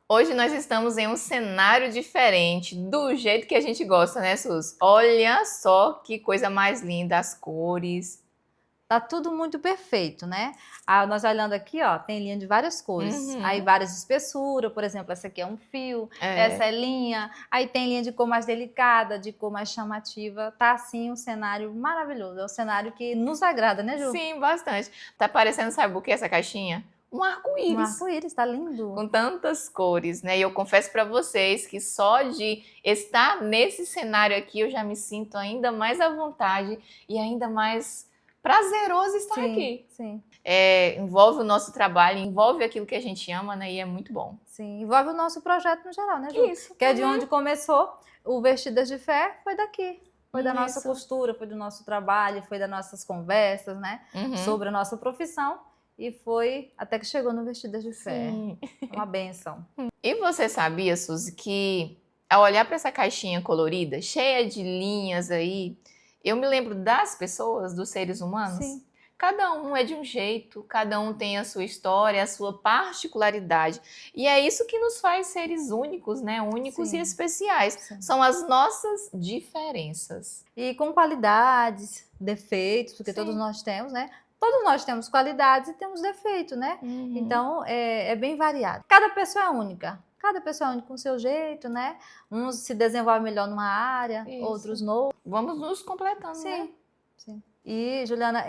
Hoje nós estamos em um cenário diferente, do jeito que a gente gosta, né, Sus? Olha só que coisa mais linda, as cores. Tá tudo muito perfeito, né? Nós olhando aqui, ó, tem linha de várias cores. Aí Uhum. várias espessuras, por exemplo, essa aqui é um fio, essa É. é linha. Aí tem linha de cor mais delicada, de cor mais chamativa. Tá assim um cenário maravilhoso. É um cenário que nos agrada, né, Ju? Sim, bastante. Tá parecendo, sabe o que essa caixinha? Um Um arco-íris. arco-íris, tá lindo. Com tantas cores, né? E eu confesso para vocês que só de estar nesse cenário aqui eu já me sinto ainda mais à vontade e ainda mais prazeroso estar Sim, aqui. sim. Envolve o nosso trabalho, envolve aquilo que a gente ama, né? E é muito bom. Sim, envolve o nosso projeto no geral, né, Ju? Isso. Que é de onde começou o Vestidas de Fé, foi daqui. Foi da nossa Isso. costura, foi do nosso trabalho, foi das nossas conversas, né? Uhum. Sobre a nossa profissão. E foi até que chegou no Vestidas de Fé. Sim. Uma benção. E você sabia, Suzy, que ao olhar para essa caixinha colorida, cheia de linhas aí, eu me lembro das pessoas, dos seres humanos? Sim. Cada um é de um jeito, cada um tem a sua história, a sua particularidade. E é isso que nos faz seres únicos, né? Únicos e Sim. especiais. Sim. São as nossas diferenças. E com qualidades, defeitos, porque Sim. todos nós temos, né? Todos nós temos qualidades e temos defeitos, né? Uhum. Então, é bem variado. Cada pessoa é única. Cada pessoa é única com o seu jeito, né? Uns se desenvolvem melhor numa área, Isso. outros não. Vamos nos completando, Sim, né? sim. E, Juliana,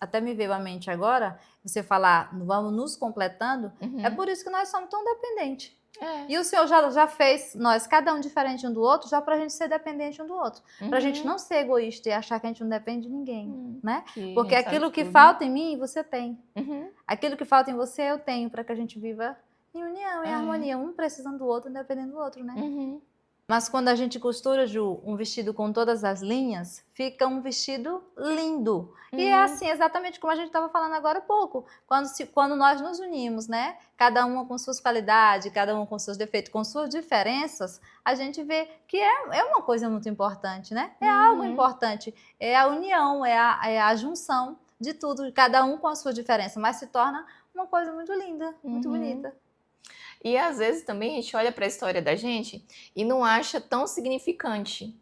até me veio à mente agora, você falar, vamos nos completando, é por isso que nós somos tão dependentes. É. E o Senhor já fez nós, cada um diferente um do outro, já pra gente ser dependente um do outro. Pra gente não ser egoísta e achar que a gente não depende de ninguém, né? Porque aquilo que falta em mim, você tem. Aquilo que falta em você, eu tenho, pra que a gente viva em união, em harmonia, um precisando do outro, dependendo do outro, né? Mas quando a gente costura, Ju, um vestido com todas as linhas, fica um vestido lindo. E é assim, exatamente como a gente estava falando agora há pouco. Quando nós nos unimos, né? Cada uma com suas qualidades, cada uma com seus defeitos, com suas diferenças, a gente vê que é uma coisa muito importante, né? É algo importante. É a união, é a junção de tudo, cada um com a sua diferença, mas se torna uma coisa muito linda, muito bonita. E às vezes também a gente olha para a história da gente e não acha tão significante.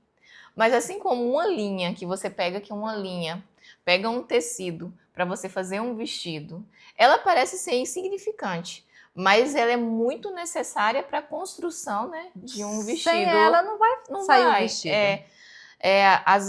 Mas assim como uma linha, que você pega aqui uma linha, pega um tecido para você fazer um vestido, ela parece ser insignificante, mas ela é muito necessária para a construção, né, de um vestido. Sem ela não vai sair o vestido. Às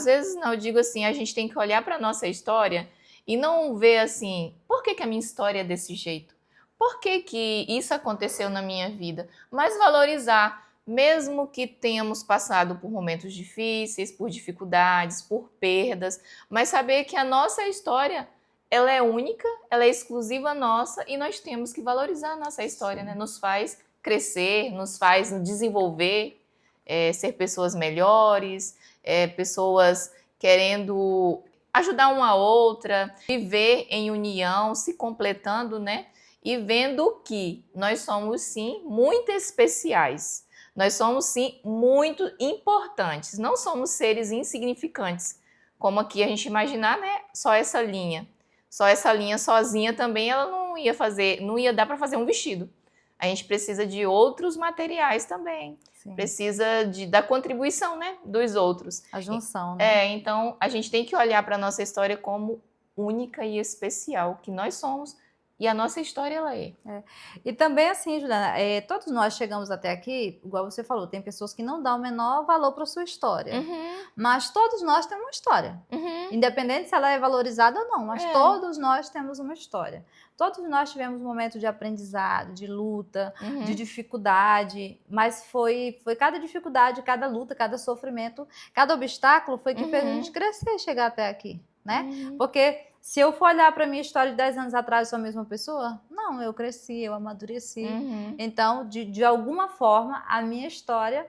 vezes não, eu digo assim, a gente tem que olhar para a nossa história e não ver assim, por que a minha história é desse jeito? Por que isso aconteceu na minha vida? Mas valorizar, mesmo que tenhamos passado por momentos difíceis, por dificuldades, por perdas, mas saber que a nossa história, ela é única, ela é exclusiva nossa e nós temos que valorizar a nossa história, né? Nos faz crescer, nos faz desenvolver, ser pessoas melhores, pessoas querendo ajudar uma a outra, viver em união, se completando, né? E vendo que nós somos, sim, muito especiais. Nós somos, sim, muito importantes. Não somos seres insignificantes, como aqui a gente imaginar, né? Só essa linha. Só essa linha sozinha também ela não ia dar para fazer um vestido. A gente precisa de outros materiais também. Sim. Precisa da contribuição, né, dos outros. A junção, né? Então a gente tem que olhar para a nossa história como única e especial que nós somos. E a nossa história, ela é. E também assim, Juliana, todos nós chegamos até aqui, igual você falou, tem pessoas que não dão o menor valor para a sua história. Mas todos nós temos uma história. Independente se ela é valorizada ou não, mas todos nós temos uma história. Todos nós tivemos um momento de aprendizado, de luta, de dificuldade, mas foi cada dificuldade, cada luta, cada sofrimento, cada obstáculo foi que fez a gente crescer e chegar até aqui, né? Porque se eu for olhar para a minha história de 10 anos atrás, eu sou a mesma pessoa? Não, eu cresci, eu amadureci. Então, de alguma forma, a minha história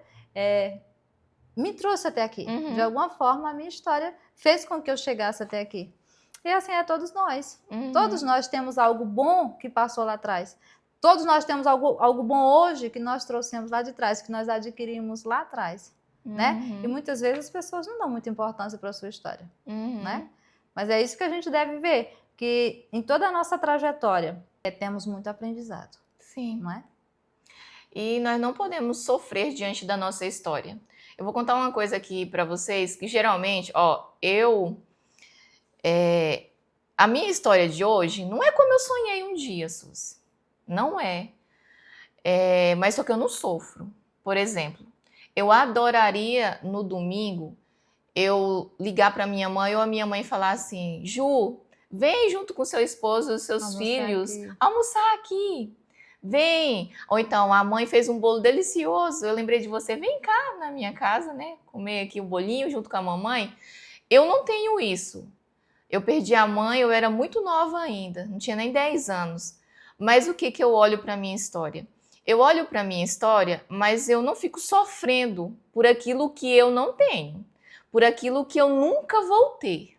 me trouxe até aqui. De alguma forma, a minha história fez com que eu chegasse até aqui. E assim é todos nós. Todos nós temos algo bom que passou lá atrás. Todos nós temos algo bom hoje que nós trouxemos lá de trás, que nós adquirimos lá atrás. Né? E muitas vezes as pessoas não dão muita importância para a sua história. Né? Mas é isso que a gente deve ver, que em toda a nossa trajetória temos muito aprendizado. Sim. não é? E nós não podemos sofrer diante da nossa história. Eu vou contar uma coisa aqui para vocês, que geralmente, a minha história de hoje não é como eu sonhei um dia, Suzy. Não é. Mas só que eu não sofro. Por exemplo, eu adoraria no domingo eu ligar para minha mãe ou a minha mãe falar assim: Ju, vem junto com seu esposo e os seus Almoçar filhos aqui. almoçar aqui. Vem. Ou então, a mãe fez um bolo delicioso, eu lembrei de você, vem cá na minha casa, né? Comer aqui o bolinho junto com a mamãe. Eu não tenho isso. Eu perdi a mãe, eu era muito nova ainda, não tinha nem 10 anos. Mas o que eu olho para minha história? Eu olho para minha história, mas eu não fico sofrendo por aquilo que eu não tenho, por aquilo que eu nunca vou ter.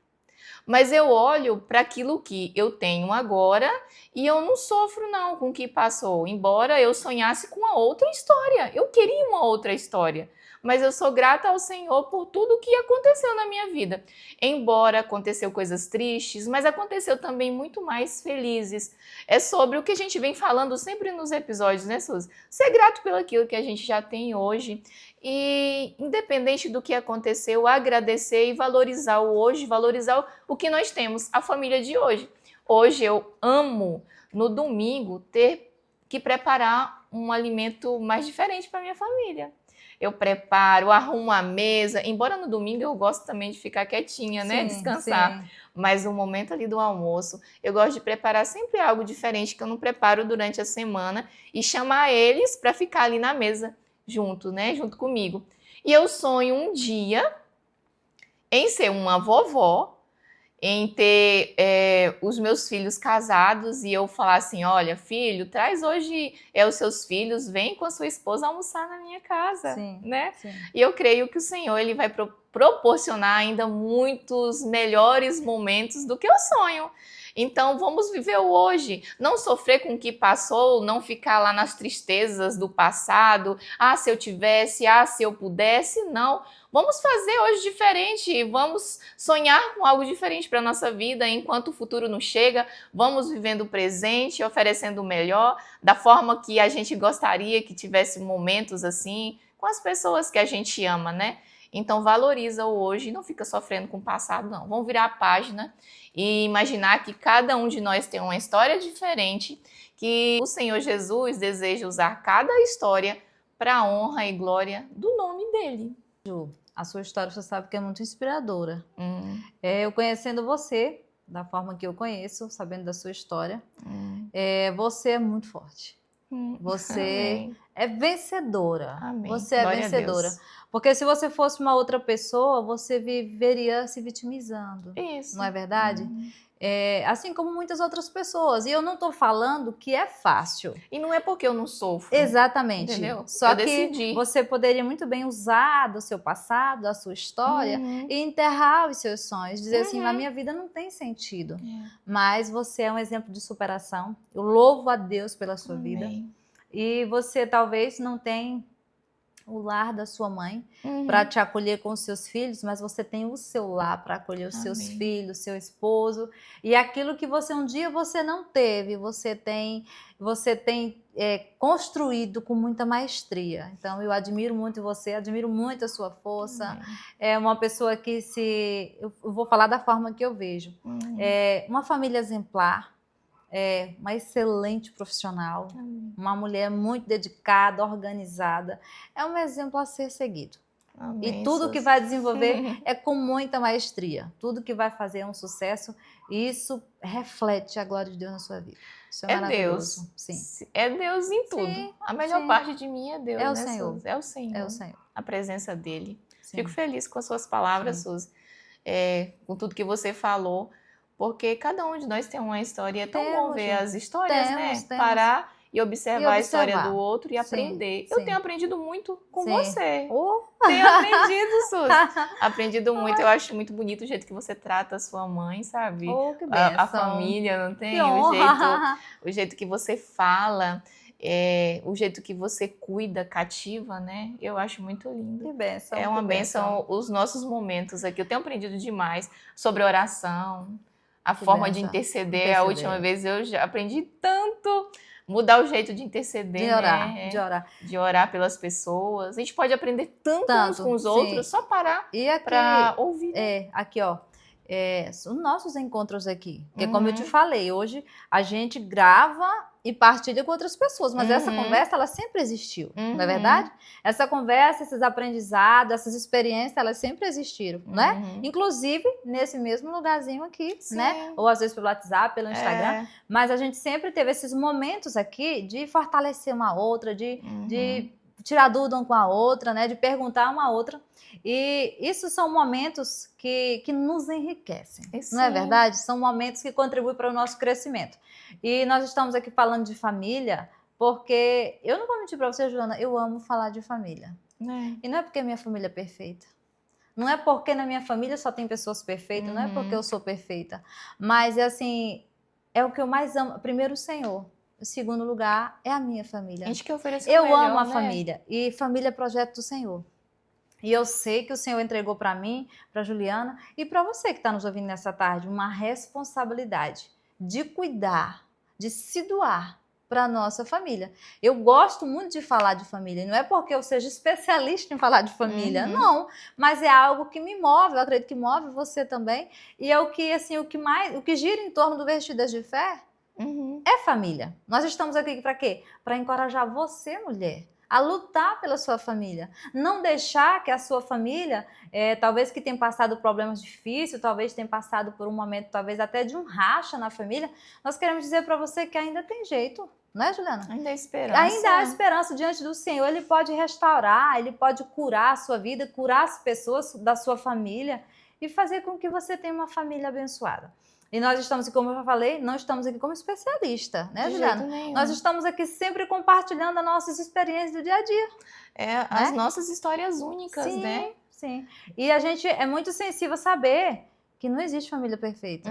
Mas eu olho para aquilo que eu tenho agora e eu não sofro não com o que passou, embora eu sonhasse com uma outra história. Eu queria uma outra história, mas eu sou grata ao Senhor por tudo que aconteceu na minha vida. Embora aconteceu coisas tristes, mas aconteceu também muito mais felizes. É sobre o que a gente vem falando sempre nos episódios, né, Suzy? Ser grato pelo aquilo que a gente já tem hoje. E independente do que aconteceu, agradecer e valorizar o hoje, valorizar o que nós temos, a família de hoje. Hoje eu amo, no domingo, ter que preparar um alimento mais diferente para minha família. Eu preparo, arrumo a mesa, embora no domingo eu gosto também de ficar quietinha, né? Sim, Descansar. sim. Mas no momento ali do almoço, eu gosto de preparar sempre algo diferente que eu não preparo durante a semana e chamar eles para ficar ali na mesa junto, né? Junto comigo. E eu sonho um dia em ser uma vovó, em ter os meus filhos casados e eu falar assim, olha, filho, traz hoje os seus filhos, vem com a sua esposa almoçar na minha casa, Sim, né? sim. E eu creio que o Senhor ele vai proporcionar ainda muitos melhores momentos do que eu sonho. Então, vamos viver o hoje, não sofrer com o que passou, não ficar lá nas tristezas do passado, se eu tivesse, se eu pudesse, não. Vamos fazer hoje diferente, vamos sonhar com algo diferente para a nossa vida enquanto o futuro não chega, vamos vivendo o presente, oferecendo o melhor, da forma que a gente gostaria que tivesse momentos assim, com as pessoas que a gente ama, né? Então valoriza o hoje e não fica sofrendo com o passado, não. Vamos virar a página e imaginar que cada um de nós tem uma história diferente, que o Senhor Jesus deseja usar cada história para a honra e glória do nome dele. Ju, a sua história você sabe que é muito inspiradora. Eu conhecendo você, da forma que eu conheço, sabendo da sua história, você é muito forte. Você Amém. é vencedora. Amém. Você é Glória a vencedora. Deus. Porque se você fosse uma outra pessoa, você viveria se vitimizando. Isso. Não é verdade? Assim como muitas outras pessoas. E eu não estou falando que é fácil. E não é porque eu não sofro. Exatamente. Entendeu? Só eu que decidi. você poderia muito bem usar do seu passado, da sua história, e enterrar os seus sonhos. Dizer assim, na minha vida não tem sentido. Mas você é um exemplo de superação. Eu louvo a Deus pela sua vida. E você talvez não tenha o lar da sua mãe para te acolher com os seus filhos, mas você tem o seu lar para acolher os seus filhos, seu esposo, e aquilo que você um dia você não teve, você tem construído com muita maestria. Então eu admiro muito você, admiro muito a sua força. É uma pessoa que eu vou falar da forma que eu vejo, uma família exemplar. Uma excelente profissional, uma mulher muito dedicada, organizada, é um exemplo a ser seguido. Amém, e tudo que vai desenvolver é com muita maestria, tudo que vai fazer é um sucesso e isso reflete a glória de Deus na sua vida. Isso é maravilhoso. Deus. Sim. É Deus em tudo. Sim, A melhor parte de mim é Deus, É o né, Senhor. Suzy? É o Senhor. É o Senhor. A presença dele. Sim. Fico feliz com as suas palavras, Suzy. Com tudo que você falou. Porque cada um de nós tem uma história. É tão bom ver as histórias, né? Parar e observar a história do outro e aprender. Eu tenho aprendido muito com você. Tenho aprendido, Suzy. Aprendido muito. Eu acho muito bonito o jeito que você trata a sua mãe, sabe? Que a família, não tem? Que honra. O jeito que você fala, o jeito que você cuida, cativa, né? Eu acho muito lindo. Que bênção. É uma bênção os nossos momentos aqui. Eu tenho aprendido demais sobre oração. A forma de interceder. A última vez eu já aprendi tanto, Mudar o jeito de interceder, De orar, né? de orar. De orar pelas pessoas. A gente pode aprender tanto uns com os Sim. outros, só parar E aqui, para ouvir. Né? aqui, ó, os nossos encontros aqui. Porque como eu te falei, hoje a gente grava e partilha com outras pessoas, mas essa conversa, ela sempre existiu, não é verdade? Essa conversa, esses aprendizados, essas experiências, elas sempre existiram, né? Inclusive, nesse mesmo lugarzinho aqui, Sim. né? Ou às vezes pelo WhatsApp, pelo Instagram, mas a gente sempre teve esses momentos aqui de fortalecer uma outra, de tirar dúvida uma com a outra, né? De perguntar uma a outra. E isso são momentos que nos enriquecem, não é verdade? São momentos que contribuem para o nosso crescimento. E nós estamos aqui falando de família, porque eu não vou mentir para você, Joana, eu amo falar de família. E não é porque minha família é perfeita. Não é porque na minha família só tem pessoas perfeitas, não é porque eu sou perfeita. Mas, assim, é o que eu mais amo. Primeiro, o Senhor. Em segundo lugar, é a minha família. A gente quer oferecer eu o melhor, amo a né? família. E família é projeto do Senhor. E eu sei que o Senhor entregou para mim, para Juliana e para você que está nos ouvindo nessa tarde, uma responsabilidade de cuidar, de se doar para a nossa família. Eu gosto muito de falar de família, não é porque eu seja especialista em falar de família, não, mas é algo que me move, eu acredito que move você também, e é o que, assim, o que gira em torno do Vestidas de Fé é família. Nós estamos aqui para quê? Para encorajar você, mulher, a lutar pela sua família. Não deixar que a sua família, talvez que tenha passado problemas difíceis, talvez tenha passado por um momento, talvez até de um racha na família, nós queremos dizer para você que ainda tem jeito, não é, Juliana? Ainda há esperança. Ainda há esperança diante do Senhor. Ele pode restaurar, Ele pode curar a sua vida, curar as pessoas da sua família e fazer com que você tenha uma família abençoada. E nós estamos aqui, como eu já falei, não estamos aqui como especialista, né, Juliana? Nós estamos aqui sempre compartilhando as nossas experiências do dia a dia. As nossas histórias únicas, sim, né? Sim. E a gente é muito sensível a saber que não existe família perfeita.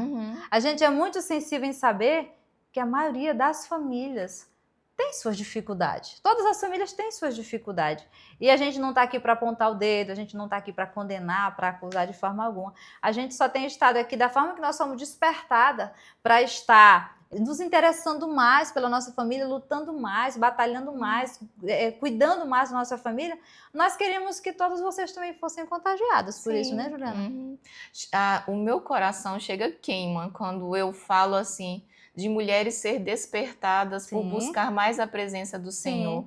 A gente é muito sensível em saber que a maioria das famílias tem suas dificuldades. Todas as famílias têm suas dificuldades. E a gente não está aqui para apontar o dedo, a gente não está aqui para condenar, para acusar de forma alguma. A gente só tem estado aqui da forma que nós somos despertadas para estar nos interessando mais pela nossa família, lutando mais, batalhando mais, cuidando mais da nossa família. Nós queríamos que todos vocês também fossem contagiados por isso, né, Juliana? O meu coração chega queima quando eu falo assim de mulheres ser despertadas por buscar mais a presença do Senhor.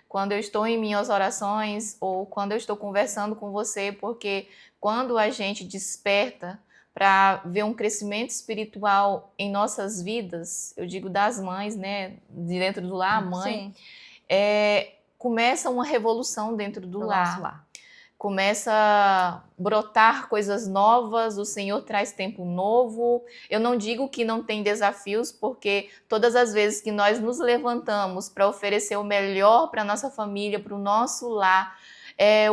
Quando eu estou em minhas orações ou quando eu estou conversando com você, porque quando a gente desperta para ver um crescimento espiritual em nossas vidas, eu digo das mães, né, de dentro do lar, a mãe, começa uma revolução dentro do lar. Começa a brotar coisas novas, o Senhor traz tempo novo. Eu não digo que não tem desafios, porque todas as vezes que nós nos levantamos para oferecer o melhor para a nossa família, para o nosso lar,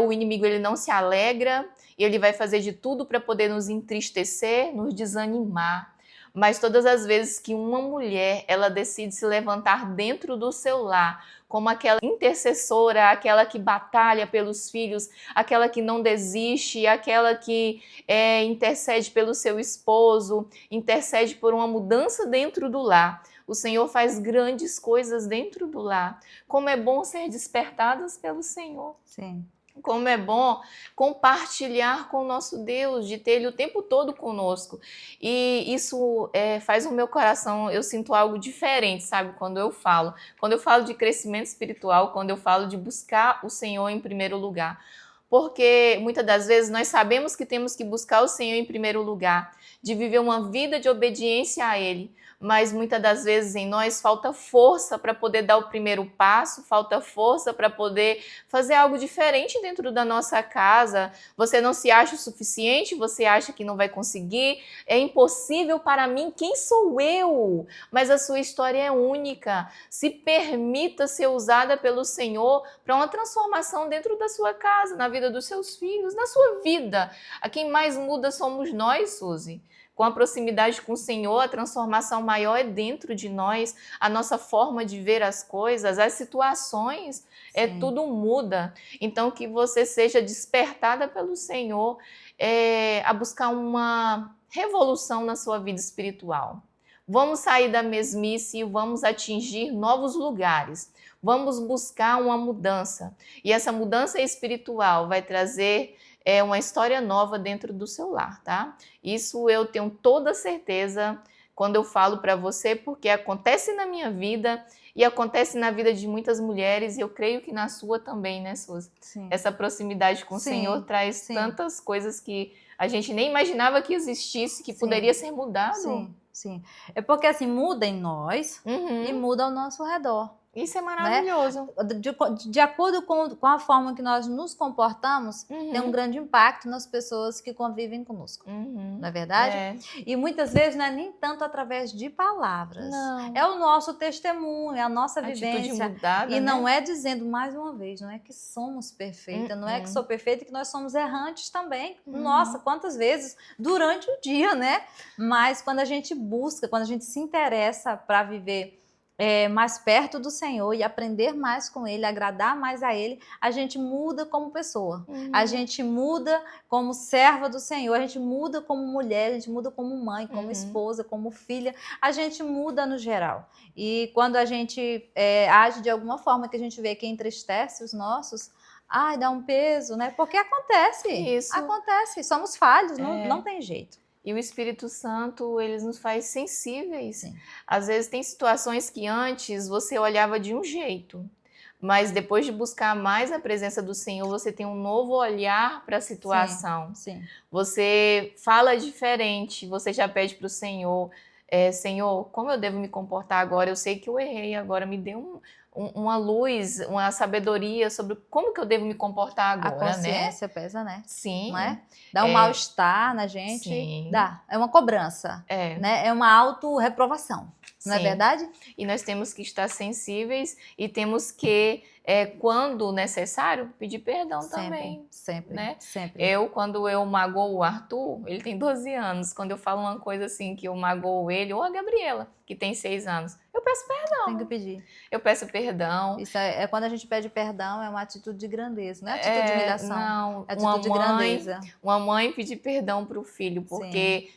o inimigo ele não se alegra, e ele vai fazer de tudo para poder nos entristecer, nos desanimar. Mas todas as vezes que uma mulher ela decide se levantar dentro do seu lar, como aquela intercessora, aquela que batalha pelos filhos, aquela que não desiste, aquela que intercede pelo seu esposo, intercede por uma mudança dentro do lar. O Senhor faz grandes coisas dentro do lar. Como é bom ser despertadas pelo Senhor. Sim. Como é bom compartilhar com o nosso Deus, de ter Ele o tempo todo conosco. E isso faz o meu coração, eu sinto algo diferente, sabe? Quando eu falo de crescimento espiritual, quando eu falo de buscar o Senhor em primeiro lugar. Porque muitas das vezes nós sabemos que temos que buscar o Senhor em primeiro lugar, de viver uma vida de obediência a Ele. Mas muitas das vezes em nós falta força para poder dar o primeiro passo, falta força para poder fazer algo diferente dentro da nossa casa. Você não se acha o suficiente, você acha que não vai conseguir, é impossível para mim, quem sou eu? Mas a sua história é única. Se permita ser usada pelo Senhor para uma transformação dentro da sua casa, na vida dos seus filhos, na sua vida. A quem mais muda somos nós, Suzy. Com a proximidade com o Senhor, a transformação maior é dentro de nós, a nossa forma de ver as coisas, as situações, tudo muda. Então, que você seja despertada pelo Senhor a buscar uma revolução na sua vida espiritual. Vamos sair da mesmice e vamos atingir novos lugares. Vamos buscar uma mudança. E essa mudança espiritual vai trazer uma história nova dentro do seu lar, tá? Isso eu tenho toda certeza quando eu falo para você, porque acontece na minha vida e acontece na vida de muitas mulheres, e eu creio que na sua também, né, Suzy? Sim. Essa proximidade com o Senhor traz tantas coisas que a gente nem imaginava que existisse, que poderia ser mudado. Sim, sim. É porque assim, muda em nós e muda ao nosso redor. Isso é maravilhoso. Né? De acordo com a forma que nós nos comportamos, tem um grande impacto nas pessoas que convivem conosco. Não é verdade? E muitas vezes não é nem tanto através de palavras. Não. É o nosso testemunho, é a nossa vivência. Mudada, e né? não é dizendo, mais uma vez, não é que somos perfeitas, não é que sou perfeita, que nós somos errantes também. Nossa, quantas vezes durante o dia, né? Mas quando a gente busca, quando a gente se interessa para viver mais perto do Senhor e aprender mais com Ele, agradar mais a Ele, a gente muda como pessoa, a gente muda como serva do Senhor, a gente muda como mulher, a gente muda como mãe, como esposa, como filha, a gente muda no geral. E quando a gente age de alguma forma que a gente vê que entristece os nossos, dá um peso, né? Porque acontece, acontece, somos falhos, não tem jeito. E o Espírito Santo, ele nos faz sensíveis. Sim. Às vezes tem situações que antes você olhava de um jeito, mas depois de buscar mais a presença do Senhor, você tem um novo olhar para a situação. Sim. Você fala diferente, você já pede para o Senhor, Senhor, como eu devo me comportar agora? Eu sei que eu errei, agora me dê uma luz, uma sabedoria sobre como que eu devo me comportar agora, a consciência, né? Pesa, né? Sim. Não é? Dá um mal-estar na gente. Sim. Dá. É uma cobrança. Né? É uma auto-reprovação. Não é verdade? E nós temos que estar sensíveis e temos que, quando necessário, pedir perdão também. Sempre, né? Sempre. Quando eu magoo o Arthur, ele tem 12 anos, quando eu falo uma coisa assim que eu magoo ele, ou a Gabriela, que tem 6 anos, eu peço perdão. Tem que pedir. Eu peço perdão. Isso quando a gente pede perdão, é uma atitude de grandeza, não é atitude de humilhação. Não, é atitude de grandeza. Uma mãe pedir perdão para o filho, porque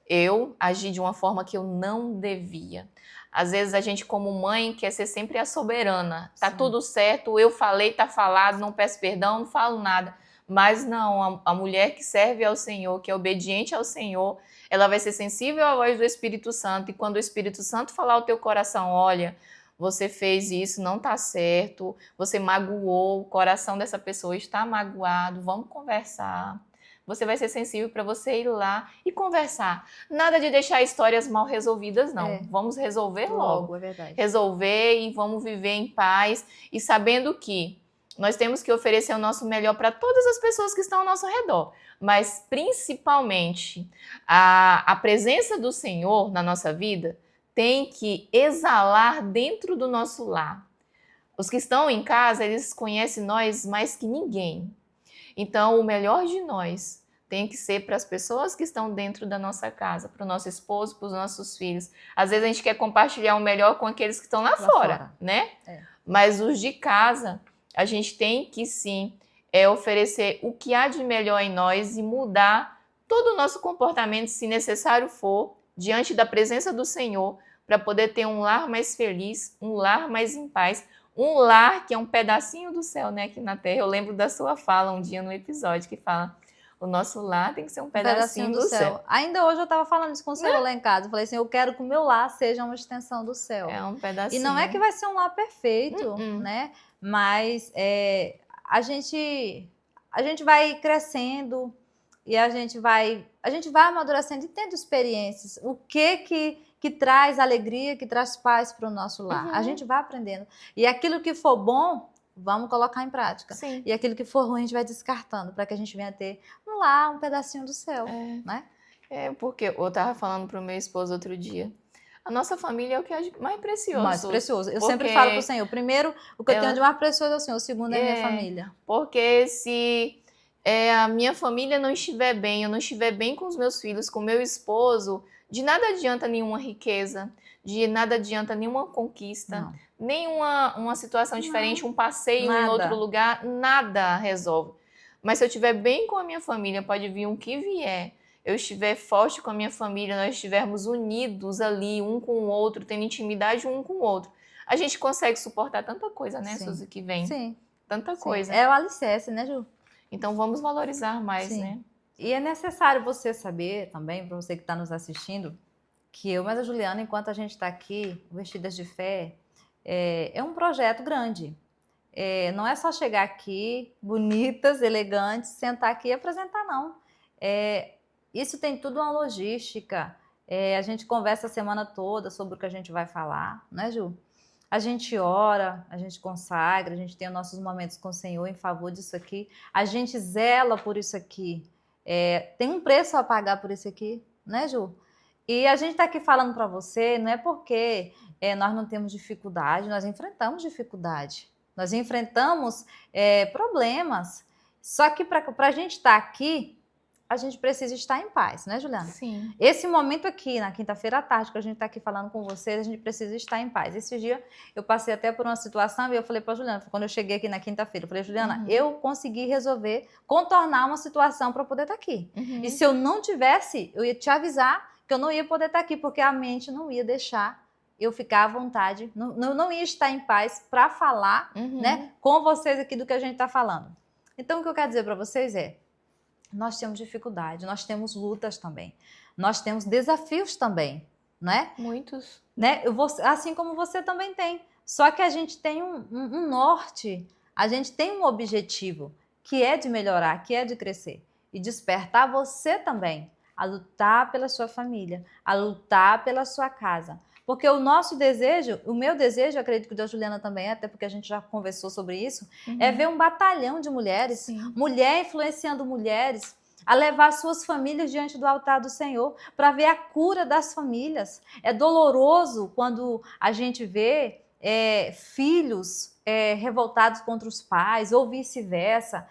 eu agi de uma forma que eu não devia. Às vezes a gente, como mãe, quer ser sempre a soberana. Tá tudo certo, eu falei, tá falado, não peço perdão, não falo nada. Mas não, a mulher que serve ao Senhor, que é obediente ao Senhor, ela vai ser sensível à voz do Espírito Santo. E quando o Espírito Santo falar ao teu coração, olha, você fez isso, não tá certo, você magoou, o coração dessa pessoa está magoado, vamos conversar. Você vai ser sensível para você ir lá e conversar. Nada de deixar histórias mal resolvidas, não. Vamos resolver logo. É verdade. Resolver e vamos viver em paz. E sabendo que nós temos que oferecer o nosso melhor para todas as pessoas que estão ao nosso redor. Mas, principalmente, a presença do Senhor na nossa vida tem que exalar dentro do nosso lar. Os que estão em casa, eles conhecem nós mais que ninguém. Então, o melhor de nós tem que ser para as pessoas que estão dentro da nossa casa, para o nosso esposo, para os nossos filhos. Às vezes a gente quer compartilhar o melhor com aqueles que estão lá fora, né? Mas os de casa, a gente tem que sim oferecer o que há de melhor em nós e mudar todo o nosso comportamento, se necessário for, diante da presença do Senhor, para poder ter um lar mais feliz, um lar mais em paz, um lar que é um pedacinho do céu, né, aqui na Terra. Eu lembro da sua fala um dia no episódio que fala, o nosso lar tem que ser um pedacinho do céu. Ainda hoje eu estava falando isso com o Senhor lá em casa. Eu falei assim, eu quero que o meu lar seja uma extensão do céu. É um pedacinho. E não é que vai ser um lar perfeito, né? Mas a gente vai crescendo e a gente vai amadurecendo e tendo experiências. O que traz alegria, que traz paz para o nosso lar. A gente vai aprendendo. E aquilo que for bom, vamos colocar em prática. Sim. E aquilo que for ruim, a gente vai descartando, para que a gente venha ter lá um pedacinho do céu. Né? Porque eu estava falando para o meu esposo outro dia. A nossa família é o que é mais precioso. Mais precioso. Eu sempre falo para o Senhor, primeiro, o que eu tenho de mais precioso é o Senhor, o segundo é a minha família. Porque se a minha família não estiver bem, eu não estiver bem com os meus filhos, com o meu esposo, de nada adianta nenhuma riqueza, de nada adianta nenhuma conquista, nenhuma situação diferente, um passeio em outro lugar, nada resolve. Mas se eu estiver bem com a minha família, pode vir o que vier, eu estiver forte com a minha família, nós estivermos unidos ali, um com o outro, tendo intimidade um com o outro, a gente consegue suportar tanta coisa, né, Sim. Suzy, que vem. Sim. Tanta Sim. coisa. É o alicerce, né, Ju? Então vamos valorizar mais, Sim. né? E é necessário você saber também, para você que está nos assistindo, que eu, mas a Juliana, enquanto a gente está aqui, Vestidas de Fé, é um projeto grande. Não é só chegar aqui, bonitas, elegantes, sentar aqui e apresentar, não. Isso tem tudo uma logística. A gente conversa a semana toda sobre o que a gente vai falar, né, Ju? A gente ora, a gente consagra, a gente tem os nossos momentos com o Senhor em favor disso aqui. A gente zela por isso aqui. Tem um preço a pagar por isso aqui, né, Ju? E a gente está aqui falando para você, não é porque nós não temos dificuldade, nós enfrentamos dificuldade. Nós enfrentamos problemas. Só que para a gente estar aqui, a gente precisa estar em paz, né, Juliana? Sim. Esse momento aqui, na quinta-feira à tarde, que a gente está aqui falando com vocês, a gente precisa estar em paz. Esse dia eu passei até por uma situação e eu falei para a Juliana, quando eu cheguei aqui na quinta-feira, eu falei, Juliana, eu consegui resolver, contornar uma situação para poder estar aqui. E se eu não tivesse, eu ia te avisar que eu não ia poder estar aqui, porque a mente não ia deixar eu ficar à vontade, não ia estar em paz para falar, né, com vocês aqui do que a gente está falando. Então, o que eu quero dizer para vocês nós temos dificuldade, nós temos lutas também, nós temos desafios também, né? Muitos. Né? Assim como você também tem. Só que a gente tem um norte, a gente tem um objetivo, que é de melhorar, que é de crescer. E despertar você também a lutar pela sua família, a lutar pela sua casa. Porque o nosso desejo, o meu desejo, acredito que o da Juliana também, até porque a gente já conversou sobre isso, é ver um batalhão de mulheres, mulher influenciando mulheres, a levar suas famílias diante do altar do Senhor, para ver a cura das famílias. É doloroso quando a gente vê filhos revoltados contra os pais, ou vice-versa.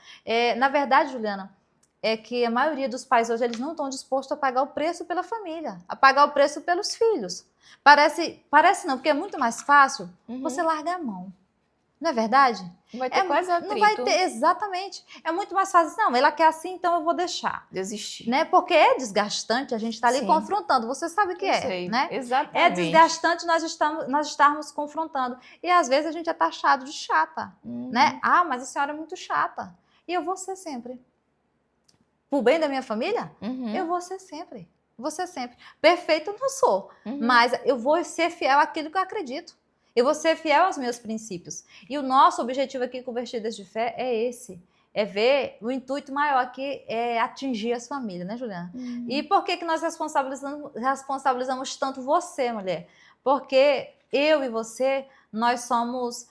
Na verdade, Juliana, é que a maioria dos pais hoje eles não estão dispostos a pagar o preço pela família, a pagar o preço pelos filhos. Parece não, porque é muito mais fácil você largar a mão. Não é verdade? Não vai ter quase atrito. Não vai ter, exatamente. É muito mais fácil. Não, ela quer assim, então eu vou deixar. Desistir. Né? Porque é desgastante a gente estar ali confrontando. Você sabe o que sei, né? Exatamente. É desgastante nós estarmos confrontando. E às vezes a gente é taxado de chata. Né? Ah, mas a senhora é muito chata. E eu vou ser sempre. Por bem da minha família, eu vou ser sempre. Vou ser sempre. Perfeito eu não sou, mas eu vou ser fiel àquilo que eu acredito. Eu vou ser fiel aos meus princípios. E o nosso objetivo aqui com Vestidas de Fé é esse. É ver o intuito maior aqui é atingir as famílias, né, Juliana? E por que nós responsabilizamos tanto você, mulher? Porque eu e você, nós somos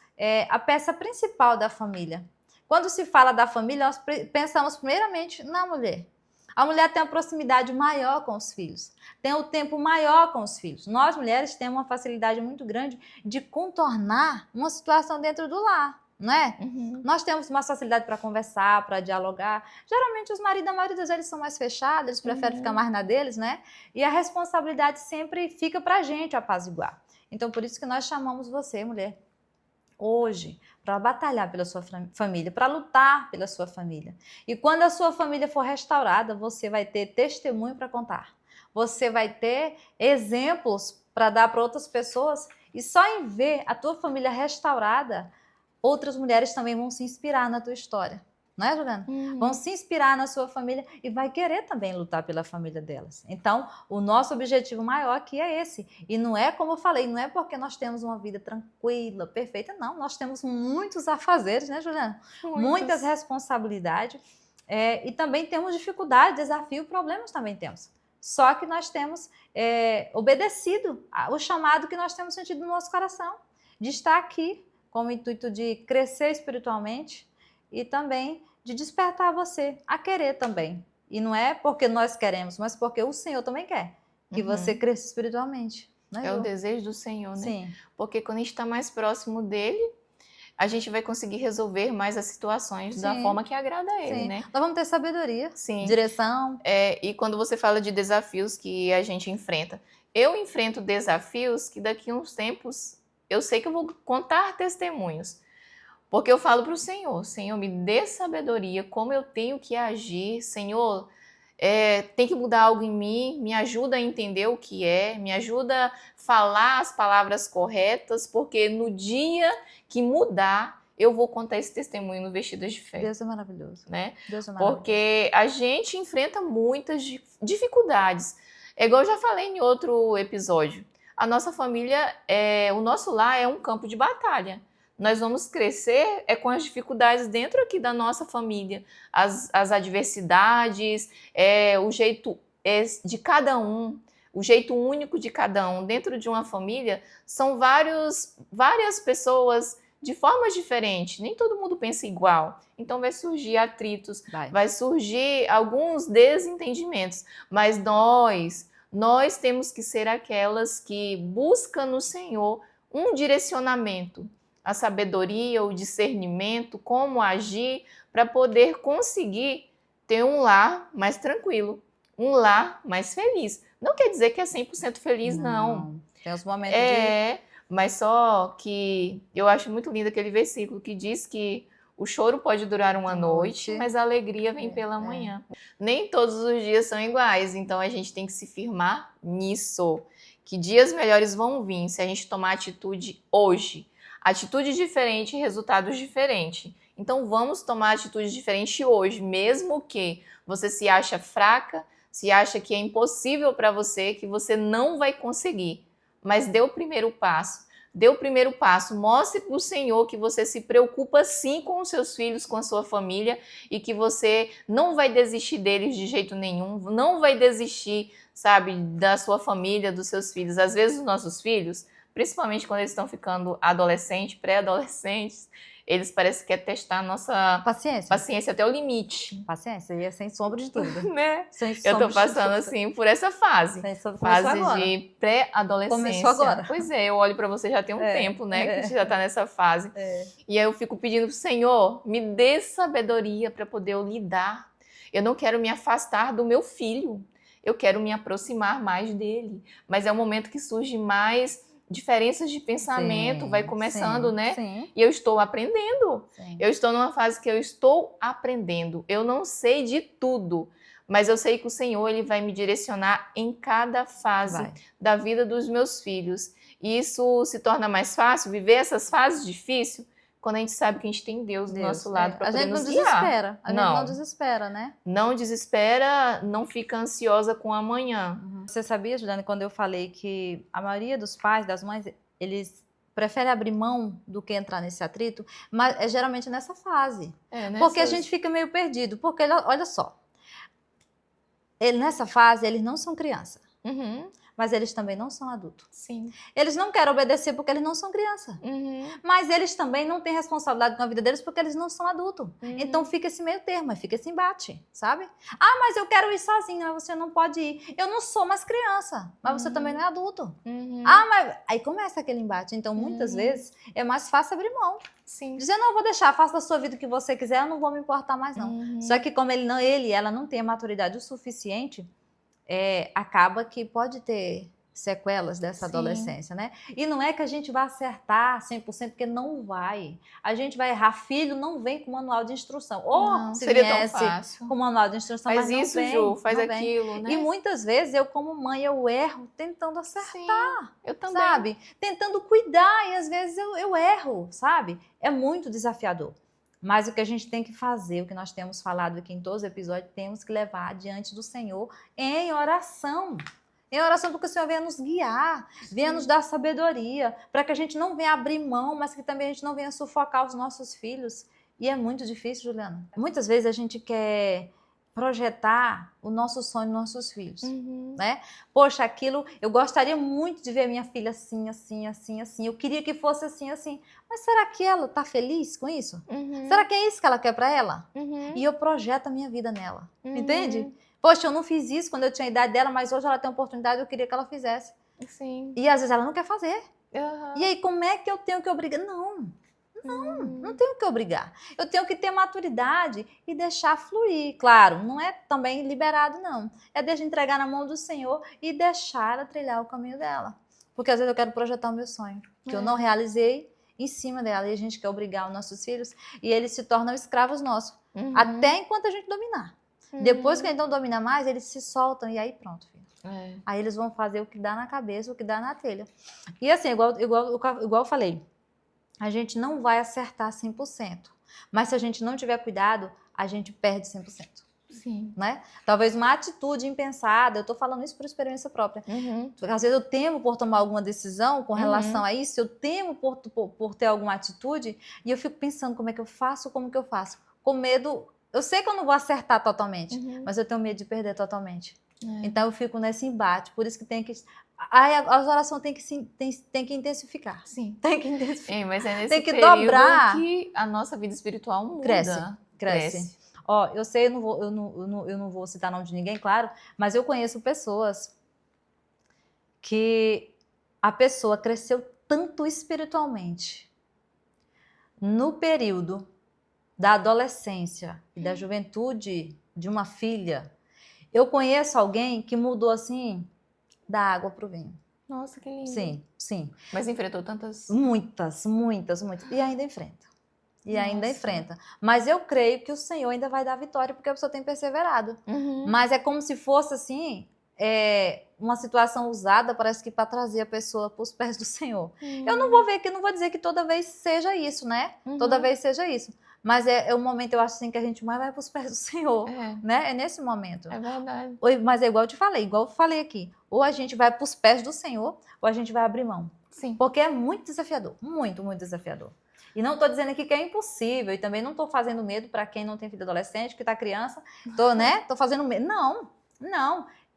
a peça principal da família. Quando se fala da família, nós pensamos primeiramente na mulher. A mulher tem uma proximidade maior com os filhos, tem o tempo maior com os filhos. Nós, mulheres, temos uma facilidade muito grande de contornar uma situação dentro do lar, não é? Nós temos uma facilidade para conversar, para dialogar. Geralmente, os maridos, a maioria das vezes, são mais fechados, eles preferem ficar mais na deles, né? E a responsabilidade sempre fica para a gente apaziguar. Então, por isso que nós chamamos você, mulher, hoje, para batalhar pela sua família, para lutar pela sua família. E quando a sua família for restaurada, você vai ter testemunho para contar. Você vai ter exemplos para dar para outras pessoas. E só em ver a tua família restaurada, outras mulheres também vão se inspirar na tua história. Não é, Juliana? Vão se inspirar na sua família e vai querer também lutar pela família delas. Então, o nosso objetivo maior aqui é esse. E não é como eu falei, não é porque nós temos uma vida tranquila, perfeita, não. Nós temos muitos afazeres, né, Juliana? Muitas responsabilidades. E também temos dificuldade, desafio, problemas também temos. Só que nós temos obedecido o chamado que nós temos sentido no nosso coração, de estar aqui com o intuito de crescer espiritualmente, e também de despertar você a querer também. E não é porque nós queremos, mas porque o Senhor também quer que você cresça espiritualmente. Né, é o desejo do Senhor, né? Sim. Porque quando a gente está mais próximo dele, a gente vai conseguir resolver mais as situações da forma que agrada a ele, né? Nós vamos ter sabedoria, Sim. direção. E quando você fala de desafios que a gente enfrenta, eu enfrento desafios que daqui a uns tempos eu sei que eu vou contar testemunhos. Porque eu falo para o Senhor, Senhor, me dê sabedoria, como eu tenho que agir, Senhor, tem que mudar algo em mim, me ajuda a entender o que me ajuda a falar as palavras corretas, porque no dia que mudar, eu vou contar esse testemunho no Vestidas de Fé. Deus é maravilhoso. Né? Deus é maravilhoso. Porque a gente enfrenta muitas dificuldades. É igual eu já falei em outro episódio. A nossa família, o nosso lar é um campo de batalha. Nós vamos crescer com as dificuldades dentro aqui da nossa família, as adversidades, o jeito de cada um, o jeito único de cada um. Dentro de uma família, são várias pessoas de formas diferentes, nem todo mundo pensa igual. Então vai surgir atritos, vai surgir alguns desentendimentos, mas nós temos que ser aquelas que buscam no Senhor um direcionamento, a sabedoria, o discernimento, como agir para poder conseguir ter um lar mais tranquilo, um lar mais feliz. Não quer dizer que é 100% feliz, não. Tem os momentos de... Mas só que eu acho muito lindo aquele versículo que diz que o choro pode durar uma noite, mas a alegria vem pela manhã. Nem todos os dias são iguais, então a gente tem que se firmar nisso, que dias melhores vão vir se a gente tomar atitude hoje. Atitude diferente, resultados diferentes. Então vamos tomar atitude diferente hoje, mesmo que você se acha fraca, se acha que é impossível para você, que você não vai conseguir. Mas dê o primeiro passo. Dê o primeiro passo. Mostre para o Senhor que você se preocupa sim com os seus filhos, com a sua família e que você não vai desistir deles de jeito nenhum. Não vai desistir, sabe, da sua família, dos seus filhos. Às vezes os nossos filhos, principalmente quando eles estão ficando adolescentes, pré-adolescentes, eles parecem que querem testar a nossa paciência até o limite. Paciência, e é sem sombra de dúvida. Né? Eu tô passando assim por essa fase. Fase de pré-adolescência. Começou agora. Pois é, eu olho pra você já tem um tempo, né? Que você já tá nessa fase. E aí eu fico pedindo pro Senhor, me dê sabedoria para poder eu lidar. Eu não quero me afastar do meu filho. Eu quero me aproximar mais dele. Mas é um momento que surge mais diferenças de pensamento, vai começando, né? Sim. E eu estou aprendendo. Eu estou numa fase que eu estou aprendendo. Eu não sei de tudo, mas eu sei que o Senhor ele vai me direcionar em cada fase da vida dos meus filhos. E isso se torna mais fácil, viver essas fases difíceis, quando a gente sabe que a gente tem Deus do nosso lado para poder nos guiar. A gente não desespera, né? Não desespera, não fica ansiosa com amanhã. Você sabia, Juliana, quando eu falei que a maioria dos pais, das mães, eles preferem abrir mão do que entrar nesse atrito, mas é geralmente nessa fase. Porque a gente fica meio perdido. Porque, olha só, nessa fase eles não são criança. Mas eles também não são adultos. Sim. Eles não querem obedecer porque eles não são criança. Mas eles também não têm responsabilidade com a vida deles porque eles não são adultos. Então fica esse meio termo, fica esse embate, sabe? Ah, mas eu quero ir sozinha, mas você não pode ir. Eu não sou mais criança, mas você também não é adulto. Ah, mas... Aí começa aquele embate. Então, muitas vezes, é mais fácil abrir mão. Sim. Dizer, não, eu vou deixar, faça da sua vida o que você quiser, eu não vou me importar mais, não. Só que como ela não tem a maturidade o suficiente... acaba que pode ter sequelas dessa adolescência, né? E não é que a gente vai acertar 100%, porque não vai. A gente vai errar. Filho não vem com manual de instrução. Ou não, se seria viesse tão fácil. Com manual de instrução, faz mas não isso, vem, Ju, faz não aquilo, vem. né? E muitas vezes eu, como mãe, eu erro tentando acertar. Sim, eu também. Sabe? Tentando cuidar e às vezes eu erro, sabe? É muito desafiador. Mas o que a gente tem que fazer, o que nós temos falado aqui em todos os episódios, temos que levar diante do Senhor em oração. Em oração porque o Senhor venha nos guiar, venha nos dar sabedoria, para que a gente não venha abrir mão, mas que também a gente não venha sufocar os nossos filhos. E é muito difícil, Juliana. Muitas vezes a gente quer projetar o nosso sonho nos nossos filhos, né? Poxa, aquilo, eu gostaria muito de ver minha filha assim, assim, assim, assim. Eu queria que fosse assim, assim. Mas será que ela tá feliz com isso? Será que é isso que ela quer para ela? E eu projeto a minha vida nela, entende? Poxa, eu não fiz isso quando eu tinha a idade dela, mas hoje ela tem a oportunidade, eu queria que ela fizesse. Sim. E às vezes ela não quer fazer. E aí, como é que eu tenho que obrigar? Não tenho que obrigar. Eu tenho que ter maturidade e deixar fluir. Claro, não é também liberado, não. É deixar entregar na mão do Senhor e deixar ela trilhar o caminho dela. Porque às vezes eu quero projetar o meu sonho, que eu não realizei em cima dela. E a gente quer obrigar os nossos filhos e eles se tornam escravos nossos. Até enquanto a gente dominar. Depois que eles não dominam mais, eles se soltam e aí pronto, filho. É. Aí eles vão fazer o que dá na cabeça, o que dá na telha. E assim, igual eu falei, a gente não vai acertar 100%. Mas se a gente não tiver cuidado, a gente perde 100%. Sim. Né? Talvez uma atitude impensada, eu estou falando isso por experiência própria. Às vezes eu temo por tomar alguma decisão com relação a isso, eu temo por ter alguma atitude, e eu fico pensando como é que eu faço, como que eu faço. Com medo, eu sei que eu não vou acertar totalmente, mas eu tenho medo de perder totalmente. Então eu fico nesse embate, por isso que tem que... As orações tem que intensificar. Sim. Tem que intensificar. Mas é nesse tem que período dobrar. que a nossa vida espiritual muda. Cresce. Ó, eu sei, eu não vou citar nome de ninguém, claro, mas eu conheço pessoas que a pessoa cresceu tanto espiritualmente no período da adolescência e da juventude de uma filha. Eu conheço alguém que mudou assim da água para o vinho. Nossa, que lindo. Sim. Mas enfrentou tantas... Muitas. E ainda enfrenta. Ainda enfrenta. Mas eu creio que o Senhor ainda vai dar vitória, porque a pessoa tem perseverado. Mas é como se fosse assim, uma situação usada, parece que para trazer a pessoa para os pés do Senhor. Eu não vou dizer que toda vez seja isso, né? Toda vez seja isso. Mas é o momento, eu acho assim, que a gente mais vai para os pés do Senhor. Né? É nesse momento. É verdade. Mas é igual eu falei aqui. Ou a gente vai para os pés do Senhor, ou a gente vai abrir mão. Sim. Porque é muito desafiador. Muito, muito desafiador. E não estou dizendo aqui que é impossível, e também não estou fazendo medo para quem não tem filho adolescente, que está criança. Tô fazendo medo. Não.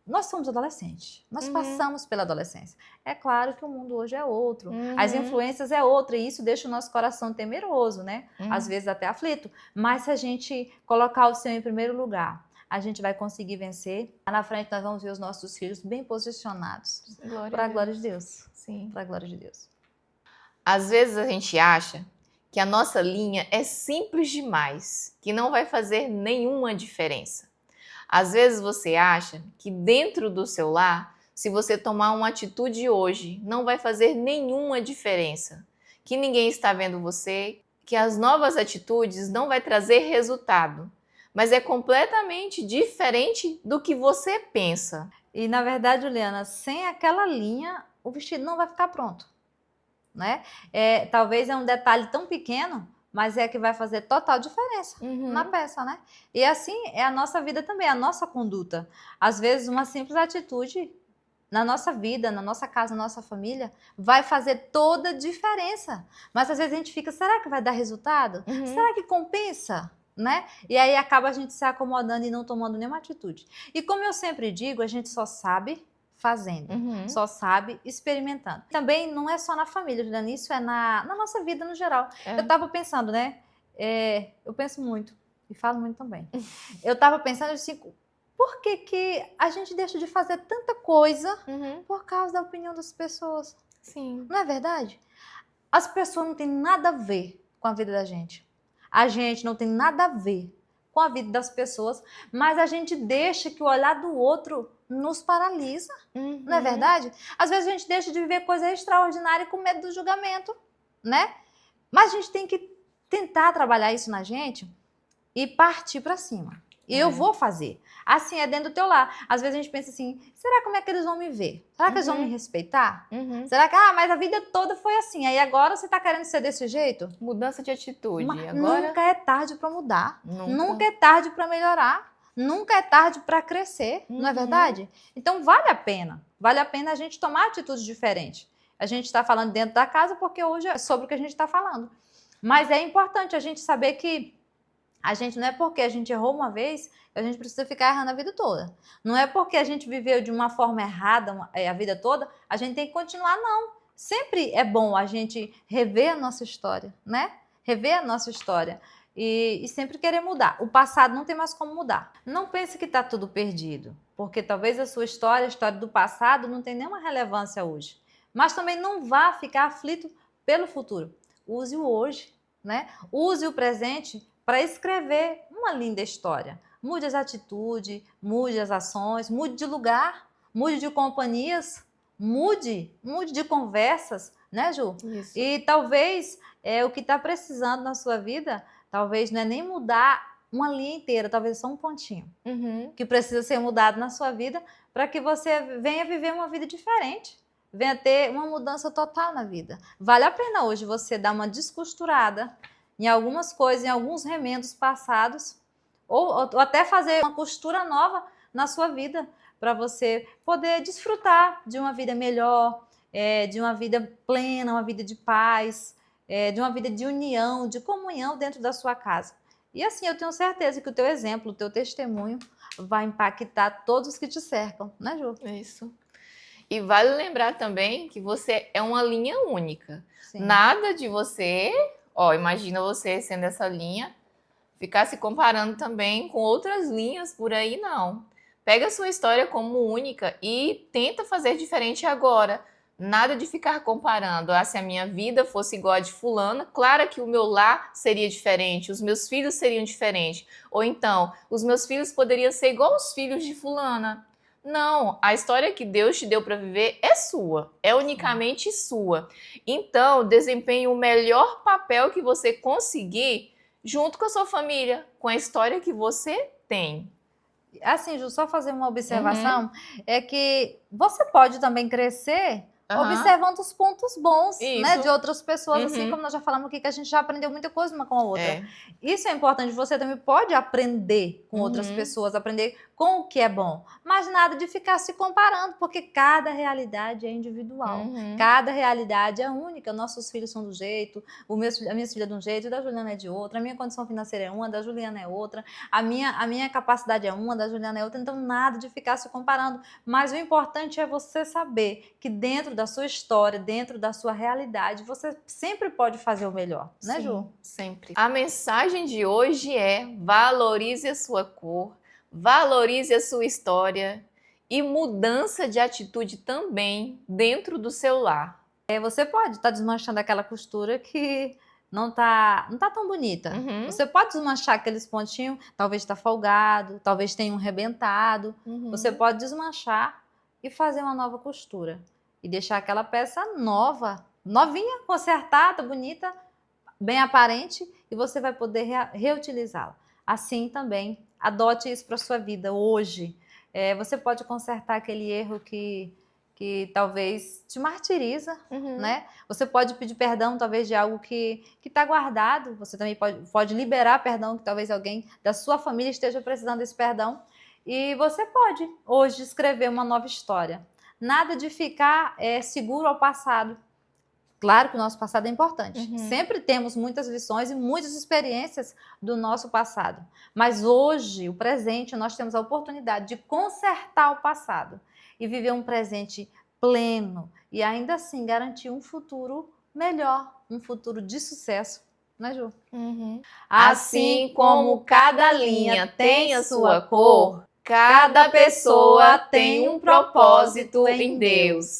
Nós somos adolescentes. Nós passamos pela adolescência. É claro que o mundo hoje é outro. As influências é outra, e isso deixa o nosso coração temeroso, né? Às vezes até aflito. Mas se a gente colocar o Senhor em primeiro lugar, a gente vai conseguir vencer. Lá na frente nós vamos ver os nossos filhos bem posicionados. Para a glória de Deus. Sim. Para a glória de Deus. Às vezes a gente acha que a nossa linha é simples demais, que não vai fazer nenhuma diferença. Às vezes você acha que dentro do seu lar, se você tomar uma atitude hoje, não vai fazer nenhuma diferença, que ninguém está vendo você, que as novas atitudes não vai trazer resultado, mas é completamente diferente do que você pensa. E na verdade, Juliana, sem aquela linha, o vestido não vai ficar pronto. Né? Talvez é um detalhe tão pequeno, mas é que vai fazer total diferença na peça, né? E assim é a nossa vida também, a nossa conduta. Às vezes uma simples atitude na nossa vida, na nossa casa, na nossa família, vai fazer toda a diferença. Mas às vezes a gente fica, será que vai dar resultado? Será que compensa? Né? E aí acaba a gente se acomodando e não tomando nenhuma atitude. E como eu sempre digo, a gente só sabe fazendo, só sabe experimentando. Também não é só na família, Juliana, isso é na nossa vida no geral. Eu estava pensando, né? Eu penso muito e falo muito também. Eu estava pensando assim, por que a gente deixa de fazer tanta coisa por causa da opinião das pessoas? Sim. Não é verdade? As pessoas não têm nada a ver com a vida da gente. A gente não tem nada a ver com a vida das pessoas, mas a gente deixa que o olhar do outro nos paralisa, não é verdade? Às vezes a gente deixa de viver coisa extraordinária com medo do julgamento, né? Mas a gente tem que tentar trabalhar isso na gente e partir para cima. E eu vou fazer. Assim é dentro do teu lar. Às vezes a gente pensa assim, será como é que eles vão me ver? Será que eles vão me respeitar? Será que, mas a vida toda foi assim, aí agora você tá querendo ser desse jeito? Mudança de atitude. Mas agora... nunca é tarde para mudar. Nunca é tarde para melhorar. Nunca é tarde para crescer, não é verdade? Então vale a pena a gente tomar atitudes diferentes. A gente está falando dentro da casa porque hoje é sobre o que a gente está falando. Mas é importante a gente saber que a gente não é porque a gente errou uma vez que a gente precisa ficar errando a vida toda. Não é porque a gente viveu de uma forma errada a vida toda, a gente tem que continuar, não. Sempre é bom a gente rever a nossa história, né? Rever a nossa história. E sempre querer mudar. O passado não tem mais como mudar. Não pense que está tudo perdido, porque talvez a sua história, a história do passado, não tenha nenhuma relevância hoje. Mas também não vá ficar aflito pelo futuro. Use o hoje, né? Use o presente para escrever uma linda história. Mude as atitudes, mude as ações, mude de lugar, mude de companhias, mude de conversas, né, Ju? Isso. E talvez o que está precisando na sua vida, talvez não é nem mudar uma linha inteira, talvez só um pontinho, que precisa ser mudado na sua vida para que você venha viver uma vida diferente, venha ter uma mudança total na vida. Vale a pena hoje você dar uma descosturada em algumas coisas, em alguns remendos passados, ou até fazer uma costura nova na sua vida, para você poder desfrutar de uma vida melhor, de uma vida plena, uma vida de paz, de uma vida de união, de comunhão dentro da sua casa. E assim, eu tenho certeza que o teu exemplo, o teu testemunho vai impactar todos os que te cercam, né, Ju? Isso. E vale lembrar também que você é uma linha única. Sim. Nada de você, imagina você sendo essa linha, ficar se comparando também com outras linhas por aí, não. Pega a sua história como única e tenta fazer diferente agora. Nada de ficar comparando. Se a minha vida fosse igual a de fulana, claro que o meu lar seria diferente, os meus filhos seriam diferentes. Ou então, os meus filhos poderiam ser igual os filhos de fulana. Não, a história que Deus te deu para viver é sua, é unicamente sua. Então, desempenhe o melhor papel que você conseguir junto com a sua família, com a história que você tem. Assim, Ju, só fazer uma observação, é que você pode também crescer observando os pontos bons, né, de outras pessoas, assim como nós já falamos aqui, que a gente já aprendeu muita coisa uma com a outra. Isso é importante, você também pode aprender com outras pessoas, aprender com o que é bom, mas nada de ficar se comparando, porque cada realidade é individual, cada realidade é única. Nossos filhos são do jeito, a minha filha é de um jeito, da Juliana é de outra, a minha condição financeira é uma, da Juliana é outra, a minha capacidade é uma, da Juliana é outra, então nada de ficar se comparando, mas o importante é você saber que dentro da sua história, dentro da sua realidade, você sempre pode fazer o melhor, né, Ju? Sempre. A mensagem de hoje é: valorize a sua cor, valorize a sua história e mudança de atitude também dentro do seu lar. Você pode estar desmanchando aquela costura que não tá tão bonita. Você pode desmanchar aqueles pontinhos, talvez está folgado, talvez tenha um rebentado. Você pode desmanchar e fazer uma nova costura. E deixar aquela peça nova, novinha, consertada, bonita, bem aparente, e você vai poder reutilizá-la. Assim também, adote isso para a sua vida hoje. Você pode consertar aquele erro que talvez te martiriza, né? Você pode pedir perdão, talvez, de algo que está guardado. Você também pode liberar perdão, que talvez alguém da sua família esteja precisando desse perdão. E você pode, hoje, escrever uma nova história. Nada de ficar seguro ao passado. Claro que o nosso passado é importante. Sempre temos muitas lições e muitas experiências do nosso passado. Mas hoje, o presente, nós temos a oportunidade de consertar o passado e viver um presente pleno e ainda assim garantir um futuro melhor, um futuro de sucesso, né, Ju? Assim como cada linha tem a sua cor, cada pessoa tem um propósito em Deus.